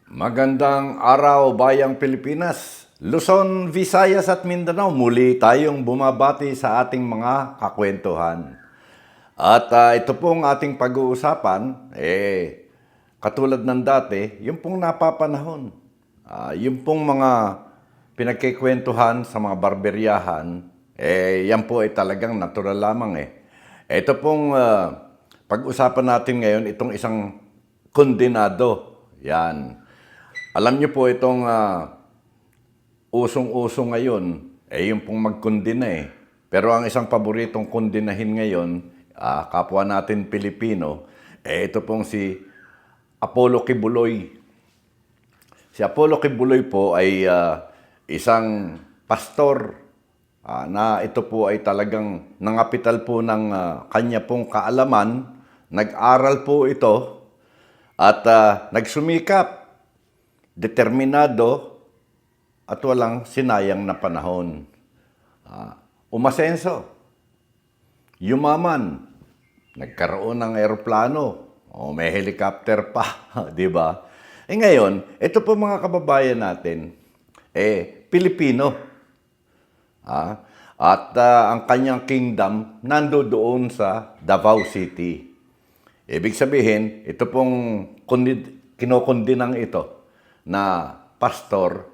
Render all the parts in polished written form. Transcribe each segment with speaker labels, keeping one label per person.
Speaker 1: Magandang araw, Bayang Pilipinas. Luzon, Visayas at Mindanao, muli tayong bumabati sa ating mga kakwentuhan. At ito pong ating pag-uusapan, katulad ng dati, yung pong napapanahon. Yung pong mga pinagkikwentuhan sa mga barberyahan, yan po ay talagang natural lamang. Ito pong pag-usapan natin ngayon, itong isang kondenado. Yan. Alam niyo po itong usong-uso ngayon, yung pong magkondena. Pero ang isang paboritong kondenahin ngayon, kapwa natin Pilipino, ito pong si Apollo Kibuloy. Si Apollo Kibuloy po ay isang pastor na ito po ay talagang nangapital po ng kanya pong kaalaman, nag-aral po ito at nagsumikap, determinado at walang sinayang na panahon. Umasenso, yumaman, nagkaroon ng eroplano, may helicopter pa, di ba? Ngayon, ito po mga kababayan natin, Pilipino. At ang kanyang kingdom nandoon sa Davao City. Ibig sabihin, ito pong kinokondinang ito na pastor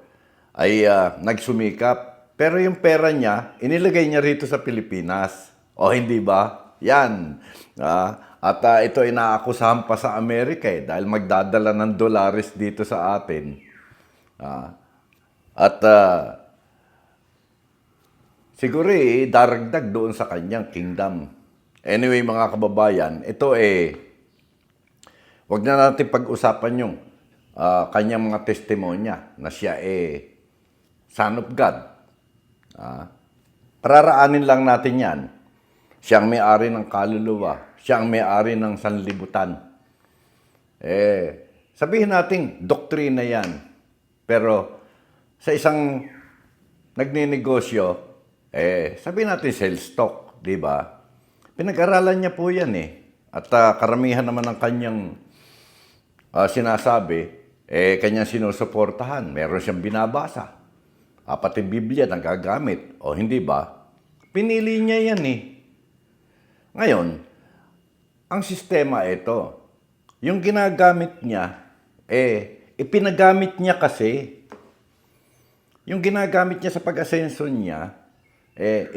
Speaker 1: ay nagsumikap. Pero yung pera niya, inilagay niya rito sa Pilipinas. O hindi ba? Yan. At ito ay naakusahan pa sa Amerika dahil magdadala ng dolares dito sa atin. Siguro daragdag doon sa kanyang kingdom. Anyway mga kababayan, ito wag na natin pag-usapan yung kanyang mga testimonya na siya Son of God. Pararaanin lang natin yan. Siyang may-ari ng kaluluwa. Siyang may-ari ng sanlibutan. Sabihin natin, doktrina yan. Pero sa isang nagninegosyo, sabihin natin sales stock, di ba? Pinag-aralan niya po yan At karamihan naman ng kanyang sinasabi, kanyang sinusuportahan. Meron siyang binabasa. Pati Biblia nagagamit. O hindi ba? Pinili niya yan Ngayon, ang sistema ito, yung ginagamit niya, ipinagamit niya kasi. Yung ginagamit niya sa pag-asenso niya,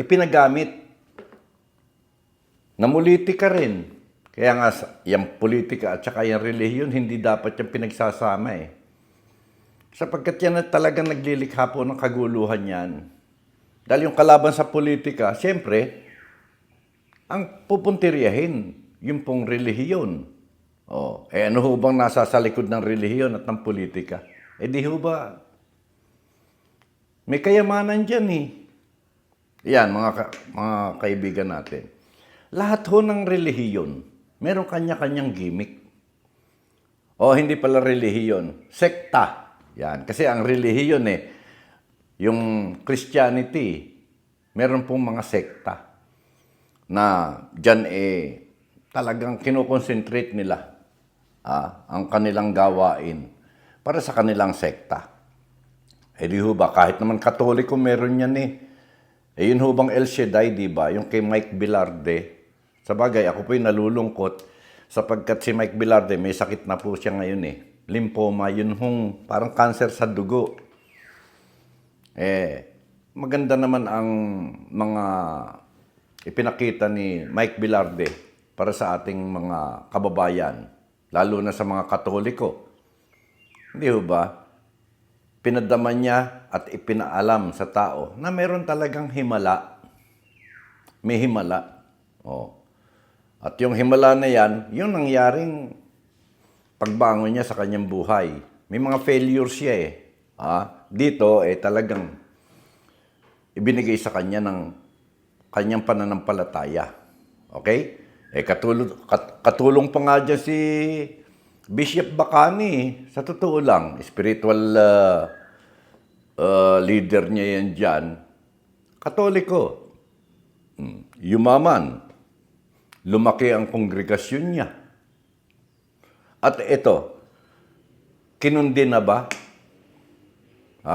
Speaker 1: ipinagamit. Namulitika rin. Kaya nga, yung politika at saka yung relihiyon, hindi dapat yung pinagsasama Sapagkat yan na talagang naglilikha po ng kaguluhan yan. Dahil yung kalaban sa politika, siyempre, ang pupuntiryahin, yung pong relihiyon. Ano ho bang nasa sa likod ng relihiyon at ng politika? Di ho ba? May kayamanan dyan Yan, mga kaibigan natin. Lahat ho ng relihiyon, meron kanya-kanyang gimmick. Hindi pala relihiyon, sekta. Yan, kasi ang relihiyon yung Christianity, meron pong mga sekta na dyan talagang kinoconcentrate nila ang kanilang gawain para sa kanilang sekta. Di ho ba, kahit naman Katoliko meron yan yun ho bang El Shaddai, di ba? Yung kay Mike Velarde. Sa bagay, ako po'y nalulungkot sapagkat si Mike Velarde, may sakit na po siya ngayon Lymphoma, yun hong parang cancer sa dugo. Maganda naman ang mga ipinakita ni Mike Velarde para sa ating mga kababayan, lalo na sa mga Katoliko. Hindi ho ba? Pinadaman niya at ipinaalam sa tao na meron talagang himala. May himala. At yung himala na yan, yung nangyaring pagbangon niya sa kanyang buhay. May mga failures siya Dito talagang ibinigay sa kanya ng kanyang pananampalataya. Okay? Katulong pa nga dyan si Bishop Bacani. Sa totoo lang, spiritual leader niya yan dyan. Katoliko. Yumaman. Lumaki ang kongregasyon niya. At ito, kinundina ba?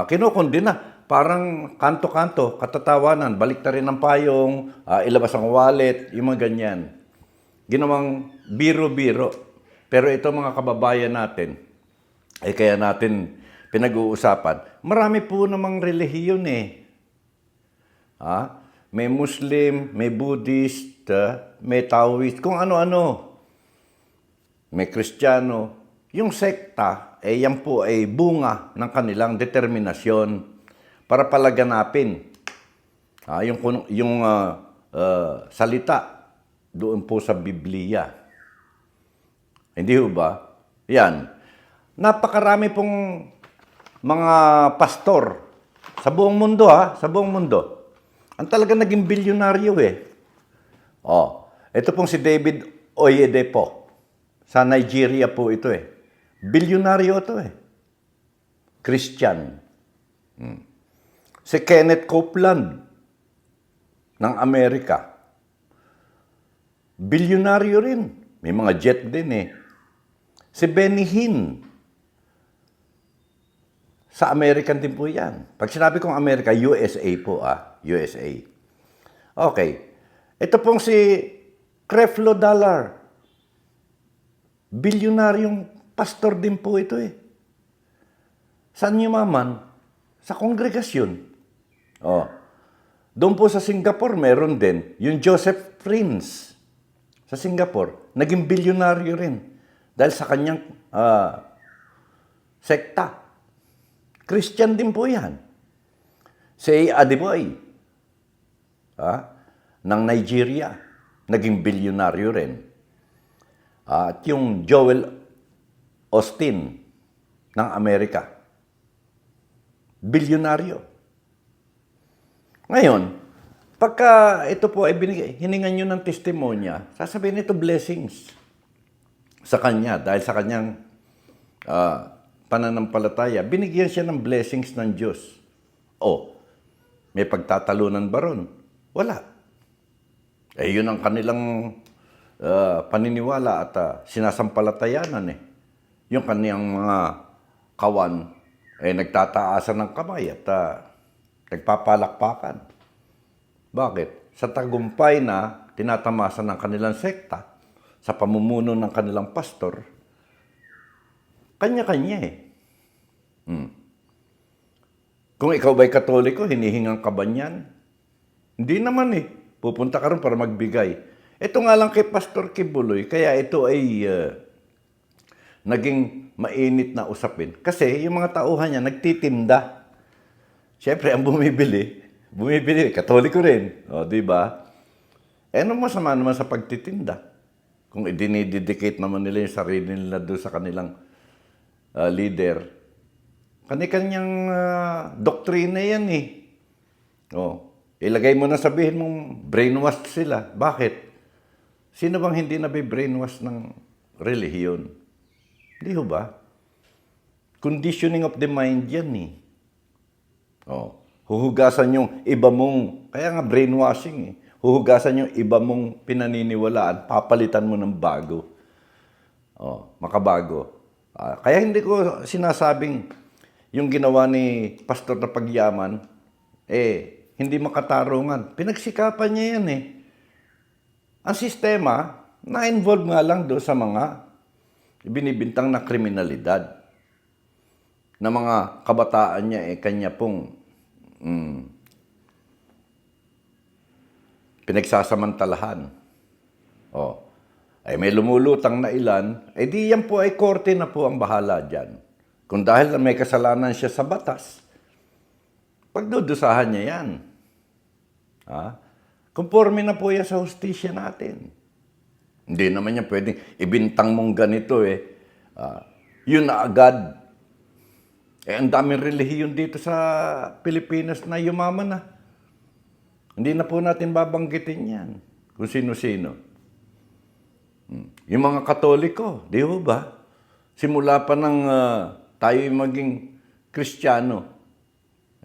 Speaker 1: Kinukundina. Parang kanto-kanto, katatawanan, balik na rin ang payong, ilabas ang wallet, yung mga ganyan. Ginawang biro-biro. Pero ito mga kababayan natin, kaya natin pinag-uusapan. Marami po namang relihiyon eh. May Muslim, may Buddhist, may Taoist, kung ano-ano. May Kristiyano. Yung sekta, yan po ay bunga ng kanilang determinasyon para palaganapin yung salita doon po sa Biblia. Hindi ho ba? Yan. Napakarami pong mga pastor sa buong mundo, sa buong mundo. Ang talaga naging bilyonaryo eh. Ito pong si David Oyedepo. Sa Nigeria po ito eh. Bilyonaryo ito eh. Christian. Si Kenneth Copeland ng Amerika. Bilyonaryo rin. May mga jet din eh. Si Benny Hinn. Sa American din po yan. Pag sinabi kong Amerika, USA po USA. Okay. Ito pong si Creflo Dollar. Bilyonaryong pastor din po ito eh. Saan yumaman? Sa kongregasyon. Doon po sa Singapore, meron din. Yung Joseph Prince sa Singapore, naging bilyonaryo rin. Dahil sa kanyang sekta. Christian din po yan. Si Adeboye, ng Nigeria, naging bilyonaryo rin. At yung Joel Austin ng Amerika, bilyonaryo. Ngayon, pagka ito po ay hiningan nyo ng testimonya, sasabihin ito blessings sa kanya dahil sa kanyang pananampalataya. Binigyan siya ng blessings ng Diyos. May pagtatalunan ba ron? Wala. Yun ang kanilang paniniwala at sinasampalatayanan eh. Yung kaniyang mga kawan ay nagtataasan ng kamay at nagpapalakpakan. Bakit? Sa tagumpay na tinatamasan ng kanilang sekta, sa pamumuno ng kanilang pastor, kanya-kanya eh. Kung ikaw ba'y Katoliko, hinihingang ka ba niyan? Hindi naman eh. Pupunta ka rin para magbigay. Ito nga lang kay Pastor Kibuloy, kaya ito ay naging mainit na usapin. Kasi yung mga tauhan niya nagtitinda. Siyempre, ang bumibili, Katoliko rin. Di ba? Ano masama naman sa pagtitinda? Kung idinidedicate naman nila yung sarili nila doon sa kanilang leader. Kani-kanyang doktrina yan eh. Ilagay mo na sabihin mong brainwashed sila. Bakit? Sino bang hindi nabi-brainwash ng relihiyon? Hindi ho ba? Conditioning of the mind yan eh. Huhugasan yung iba mong, kaya nga brainwashing eh. Huhugasan yung iba mong pinaniniwalaan, papalitan mo ng bago. Makabago. Kaya hindi ko sinasabing yung ginawa ni Pastor na Pagyaman, hindi makatarungan. Pinagsikapan niya yan eh. Ang sistema, na-involve nga lang doon sa mga binibintang na kriminalidad. Na mga kabataan niya kanya pong pinagsasamantalahan. May lumulutang na ilan, di yan po ay korte na po ang bahala dyan. Kung dahil may kasalanan siya sa batas, pagdudusahan niya yan. Conforme na po yan sa hustisya natin. Hindi naman niya pwedeng ibintang mong ganito yun na agad. Ang daming relihiyon dito sa Pilipinas na yumaman na. Hindi na po natin babanggitin yan. Kung sino-sino. Yung mga Katoliko, di ho ba? Simula pa ng tayo maging Kristiyano.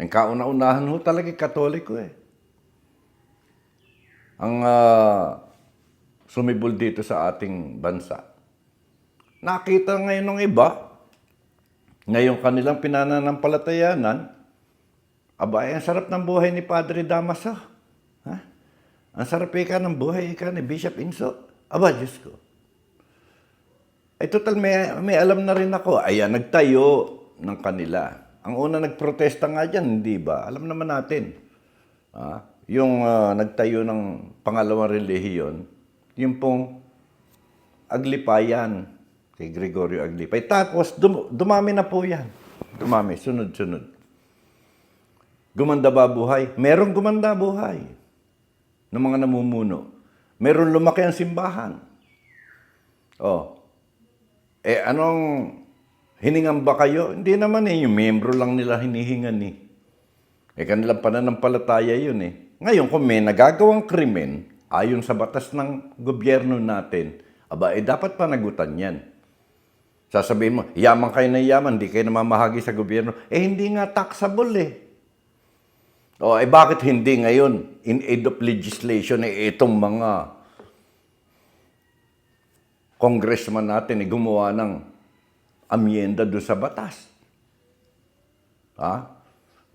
Speaker 1: Ang kauna-unahan ho talaga Katoliko eh. Ang sumibol dito sa ating bansa. Nakita ngayon ng iba, Ngayon kanilang pinananampalatayanan, aba, ang sarap ng buhay ni Padre Damaso. Ha? Ang sarap ika ng buhay ika ni Bishop Inso. Aba, Diyos ko. Ay total, may alam na rin ako. Ayan, nagtayo ng kanila. Ang una nagprotesta nga dyan, hindi ba? Alam naman natin. Yung nagtayo ng pangalawang relihiyon, yung pong Aglipayan, kay Gregorio Aglipay. Tapos, dumami na po yan. Dumami, sunod-sunod. Gumanda ba buhay? Merong gumanda buhay ng mga namumuno. Meron lumaki ang simbahan. Anong hiningan ba kayo? Hindi naman yung membro lang nila hinihingan kanilang pananampalataya yun Ngayon, kung may nagagawang krimen, ayon sa batas ng gobyerno natin, dapat panagutan yan. Sasabihin mo, yaman kayo na yaman, di kayo namamahagi sa gobyerno. Hindi nga taxable bakit hindi ngayon, in aid of legislation, itong mga congressman natin gumawa ng amyenda doon sa batas.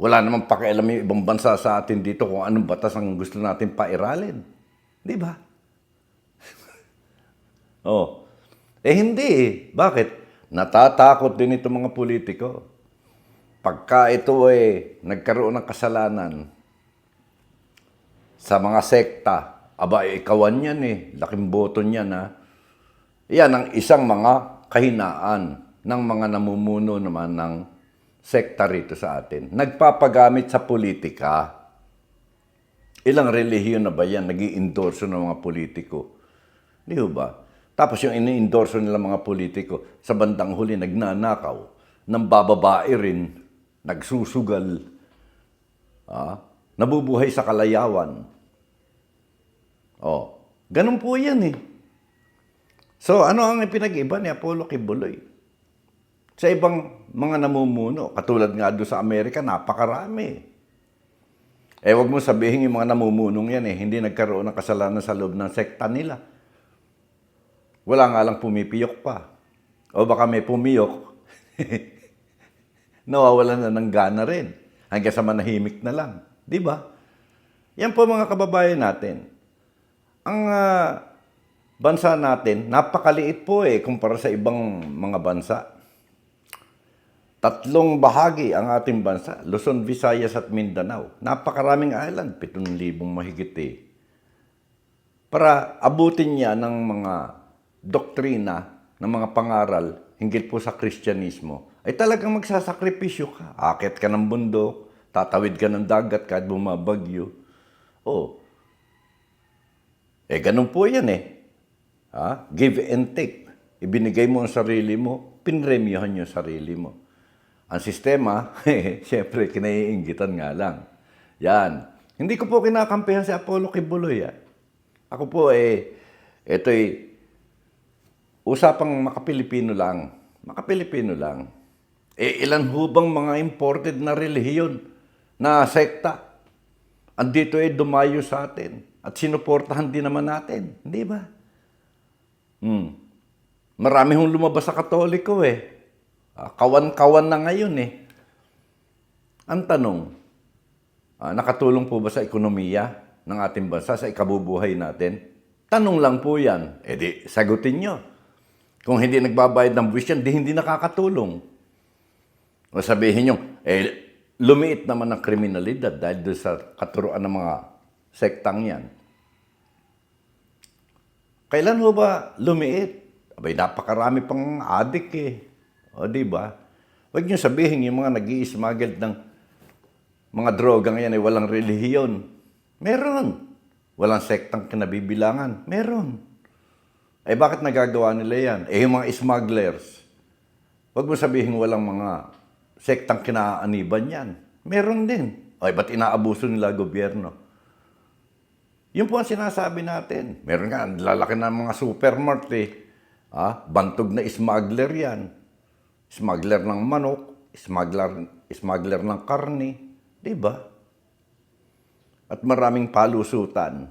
Speaker 1: Wala namang pakialam yung ibang bansa sa atin dito kung anong batas ang gusto natin pairalin. Di ba? Hindi Bakit? Natatakot din itong mga politiko. Pagka ito nagkaroon ng kasalanan sa mga sekta, ikawan yan laking boto niyan Yan ang isang mga kahinaan ng mga namumuno naman ng sekta rito sa atin. Nagpapagamit sa politika. Ilang relihiyon na ba yan nag-i-endorso ng mga politiko? Di ba? Tapos yung ini-endorso nila mga politiko, sa bandang huli nagnanakaw, nang bababae rin, nagsusugal, nabubuhay sa kalayawan. Ganun po yan So, ano ang pinag-iba ni Apollo Kibuloy? Sa ibang mga namumuno, katulad nga doon sa Amerika, napakarami. Wag mo sabihin yung mga namumunong yan hindi nagkaroon ng kasalanan sa loob ng sekta nila. Wala nga lang pumipiyok pa. O baka may pumiyok, nawawalan na ng gana rin. Hanggang sa manahimik na lang. Di ba? Yan po mga kababayan natin. Ang bansa natin, napakaliit po kumpara sa ibang mga bansa. 3 bahagi ang ating bansa, Luzon, Visayas at Mindanao. Napakaraming island, 7,000 mahigit Para abutin niya ng mga doktrina, ng mga pangaral, hinggil po sa Kristyanismo, ay talagang magsasakripisyo ka. Akit ka ng bundok, tatawid ka ng dagat kahit bumabagyo. Ganun po yan Give and take. Ibinigay mo ang sarili mo, pinremyohan yung sarili mo. Ang sistema, siyempre, kinaiinggitan nga lang. Yan. Hindi ko po kinakampihan si Apollo Kibuloy. Ako po, ito'y usapang makapilipino lang. Makapilipino lang. Ilan hubang mga imported na relihiyon, na sekta, andito dumayo sa atin. At sinuportahan din naman natin. Hindi ba? Marami hong lumabas sa Katoliko Kawan-kawan na ngayon Ang tanong, nakatulong po ba sa ekonomiya ng ating bansa, sa ikabubuhay natin? Tanong lang po yan. Di, sagutin nyo. Kung hindi nagbabayad ng buwis yan, hindi nakakatulong. O sabihin nyo, lumiit naman ang kriminalidad dahil doon sa katuruan ng mga sektang yan. Kailan ho ba lumiit? Napakarami pang adik di ba? Huwag niyo sabihin yung mga nag-i-smuggle ng mga droga ngayon ay walang relihiyon. Meron. Walang sektang kinabibilangan. Meron. Bakit nagagawa nila yan? Yung mga smugglers. Huwag mo sabihin walang mga sektang kinaaniban yan. Meron din. Ba't inaabuso nila gobyerno? Yun po ang sinasabi natin. Meron nga, lalaki ng mga supermart bantog na smuggler yan. Smuggler ng manok, smuggler ng karne. Diba? At maraming palusutan.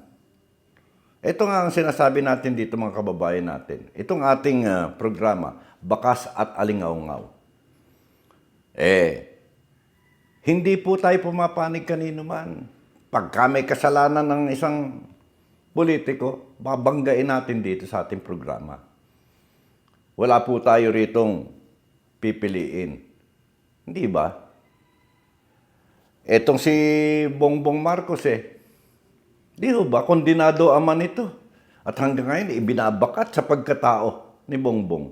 Speaker 1: Ito nga ang sinasabi natin dito mga kababayan natin. Itong ating programa, Bakas at Alingaungaw. Hindi po tayo pumapanig kanino man. Pagka may kasalanan ng isang politiko, babanggain natin dito sa ating programa. Wala po tayo ritong pipiliin. Hindi ba? Etong si Bongbong Marcos di ba, kondinado ama nito. At hanggang ngayon, ibinabakat sa pagkatao ni Bongbong.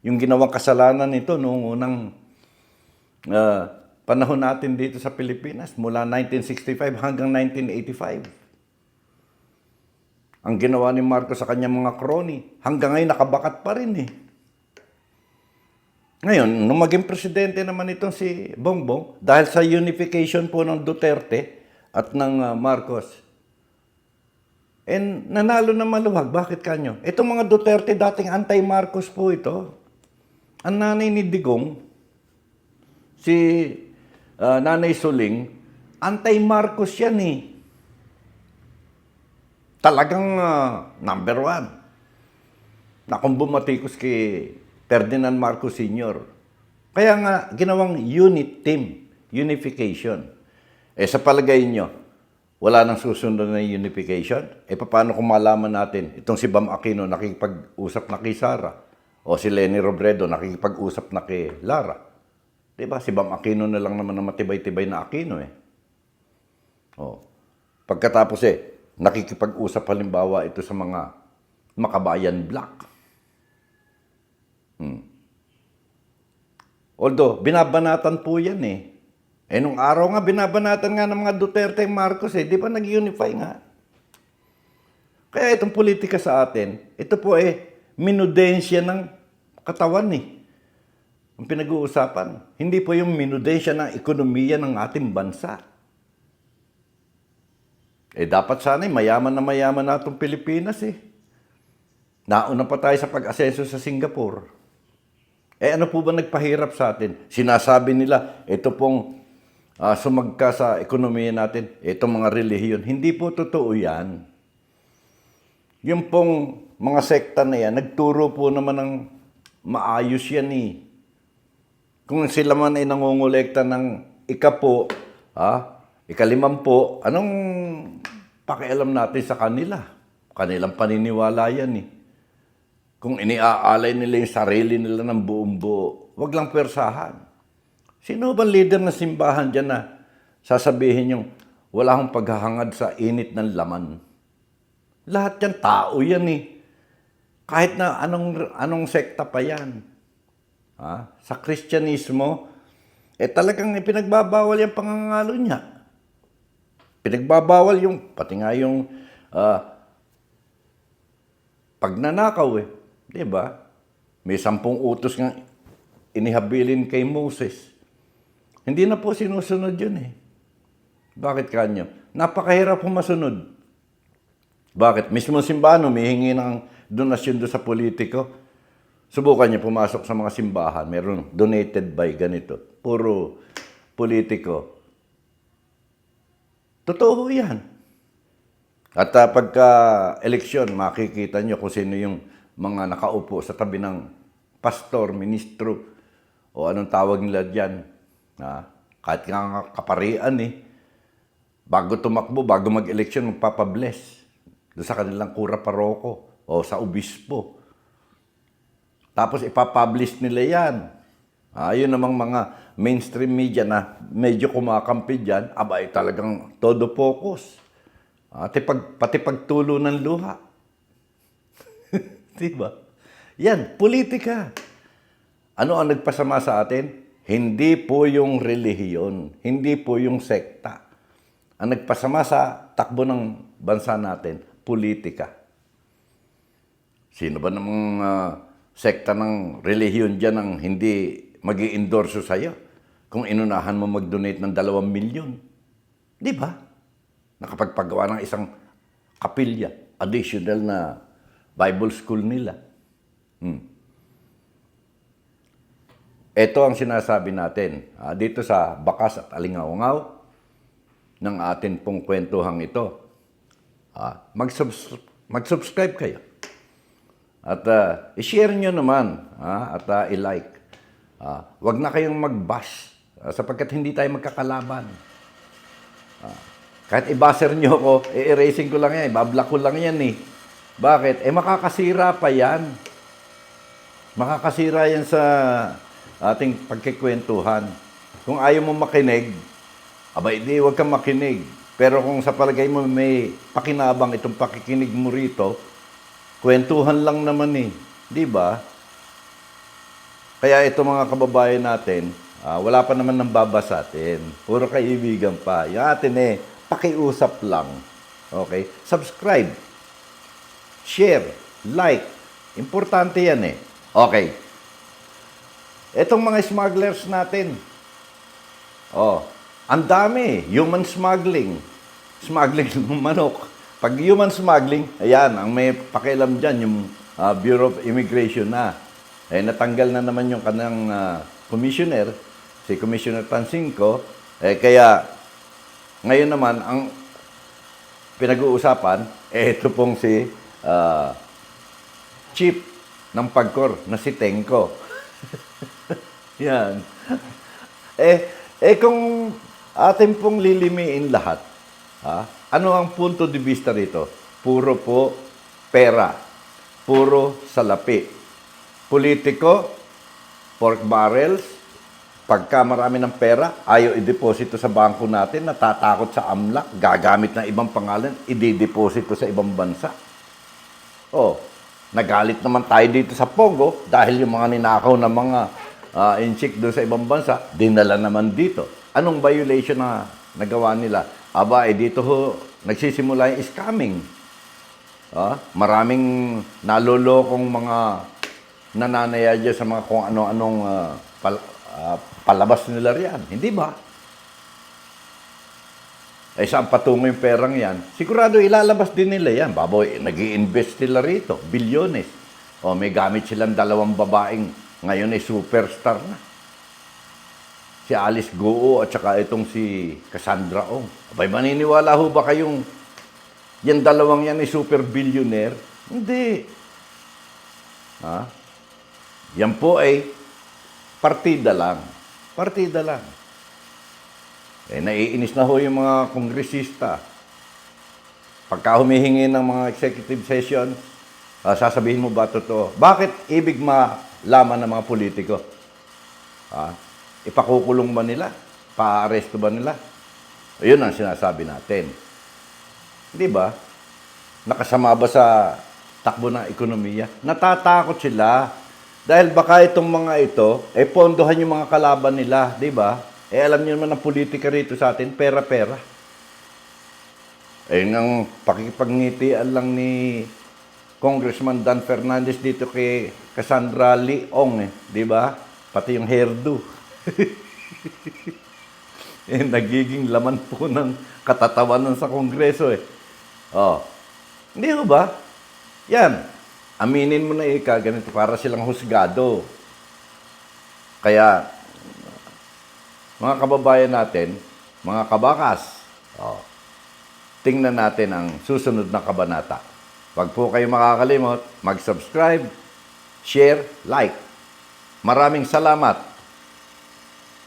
Speaker 1: Yung ginawang kasalanan nito noong unang panahon natin dito sa Pilipinas, mula 1965 hanggang 1985. Ang ginawa ni Marcos sa kanyang mga crony, hanggang ngayon nakabakat pa rin Ngayon, nung maging presidente naman itong si Bongbong, dahil sa unification po ng Duterte at ng Marcos, nanalo na maluwag. Bakit kanyo? Itong mga Duterte, dating anti-Marcos po ito. Ang nanay ni Digong, si Nanay Suling, anti-Marcos yan Talagang number one. Na kung bumatikos kay Ferdinand Marcos Sr. Kaya nga, ginawang unit team, unification. Sa palagay nyo, wala nang susunod na unification? Paano kung malaman natin, itong si Bam Aquino nakikipag-usap na kay Sara, o si Leni Robredo nakikipag-usap na kay Lara? Diba? Si Bam Aquino na lang naman na matibay-tibay na Aquino Pagkatapos nakikipag-usap halimbawa ito sa mga Makabayan Black. Although, binabanatan po yan nung araw nga, binabanatan nga ng mga Duterte and Marcos di ba nag-unify nga? Kaya itong politika sa atin, ito po minudensya ng katawan ang pinag-uusapan. Hindi po yung minudensya ng ekonomiya ng ating bansa. Dapat sana mayaman na itong Pilipinas Nauna pa tayo sa pag-asenso sa Singapore. Ano po ba nagpahirap sa atin? Sinasabi nila, ito pong sumagka sa ekonomiya natin, itong mga relihiyon. Hindi po totoo yan. Yung pong mga sekta na yan, nagturo po naman ng maayos yan Kung sila man ay nangongolekta ng ika-10, ika-50, anong pakialam natin sa kanila? Kanilang paniniwala yan Kung iniaalay nila yung sarili nila ng buong buo, wag lang persahan. Sino bang leader ng simbahan dyan na sasabihin yung wala akong paghahangad sa init ng laman? Lahat yan, tao yan Kahit na anong sekta pa yan. Sa Kristyanismo, talagang pinagbabawal yung pangangalo niya. Pinagbabawal pati nga yung pagnanakaw Diba? May 10 utos nga inihabilin kay Moses. Hindi na po sinusunod yun Bakit kanyo? Napakahirap po masunod. Bakit? Mismo simbahan humihingi ng donasyon doon sa politiko. Subukan niyo pumasok sa mga simbahan. Meron donated by ganito. Puro politiko. Totoo yan. At pagka eleksyon, makikita niyo kung sino yung mga nakaupo sa tabi ng pastor, ministro, o anong tawag nila dyan. Kahit nga kaparian bago tumakbo, bago mag-eleksyon, magpapabless doon sa kanilang kura paroko o sa obispo. Tapos ipapublish nila yan. Yun namang mga mainstream media na medyo kumakampi dyan, talagang todo focus. Pati pagtulo ng luha. Diba? Yan, politika. Ano ang nagpasama sa atin? Hindi po yung relihiyon, hindi po yung sekta. Ang nagpasama sa takbo ng bansa natin, politika. Sino ba namang sekta ng relihiyon dyan ang hindi mag-i-endorso sa'yo kung inunahan mo mag-donate ng 2 milyon? Di ba? Nakapagpagawa ng isang kapilya, additional na Bible school nila. Ito ang sinasabi natin dito sa Bakas at Alingaungaw ng atin pong kwentuhang ito. Mag-subscribe kayo. At i-share nyo naman at i-like. Wag na kayong mag-bash sapagkat hindi tayo magkakalaban. Kahit i-buzzer nyo ako, i-erasing ko lang yan, ibablock ko lang yan eh. Bakit? Makakasira pa yan. Makakasira yan sa ating pagkikwentuhan. Kung ayaw mo makinig, hindi, huwag kang makinig. Pero kung sa palagay mo may pakinabang itong pakikinig mo rito, kwentuhan lang naman eh. Di ba? Kaya ito mga kababayan natin, wala pa naman nang babasa atin. Puro kaibigan pa. Yung atin pakiusap lang. Okay? Subscribe. Share. Like. Importante yan eh. Okay. Itong mga smugglers natin. Ang dami. Human smuggling. Smuggling ng manok. Pag human smuggling, ayan, ang may pakialam dyan, yung Bureau of Immigration na. Natanggal na naman yung kanang commissioner, si Commissioner Tansinko. Kaya, ngayon naman, ang pinag-uusapan, ito pong si Chief ng Pagcor na si Tenko. Yan. Kung atin pong lilimiin lahat, ano ang punto de vista rito? Puro po pera. Puro salapi. Politiko, pork barrels, pagka marami ng pera, ayaw i-deposito sa bangko natin, natatakot sa AMLAC, gagamit ng ibang pangalan, i-deposito sa ibang bansa. Nagalit naman tayo dito sa Pogo dahil yung mga ninakaw na mga inchik doon sa ibang bansa, dinala naman dito. Anong violation na nagawa nila? Dito nagsisimula yung scamming. Maraming nalolokong mga nananaya dyan sa mga kung ano-anong palabas nila riyan. Hindi ba? Saan patungo yung perang yan? Sigurado ilalabas din nila yan. Baboy, nag-i-invest sila rito. Bilyones. May gamit silang 2 babaeng ngayon ay superstar na. Si Alice Goo at saka itong si Cassandra Ong. Maniniwala ho ba kayong yan 2 yan ay super billionaire? Hindi. Yan po ay partida lang. Partida lang. Naiinis na ho yung mga kongresista. Pagka humihingi ng mga executive session, sasabihin mo ba totoo? Bakit ibig malaman ng mga politiko? Ipakukulong ba nila? Pa-aresto ba nila? Yun ang sinasabi natin. Di ba? Nakasama ba sa takbo ng ekonomiya? Natatakot sila. Dahil baka itong mga ito, pondohan yung mga kalaban nila. Di ba? Alam niyo naman ang politika rito sa atin, pera-pera. Nang pakikipagnitian lang ni Congressman Dan Fernandez dito kay Cassandra Leong, di ba? Pati yung hairdo. Nagiging laman po ng katatawanan sa Kongreso Hindi ho ba? Yan. Aminin mo na ganito para silang husgado. Kaya, mga kababayan natin, mga kabakas, tingnan natin ang susunod na kabanata. Huwag po kayo makakalimot, mag-subscribe, share, like. Maraming salamat.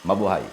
Speaker 1: Mabuhay.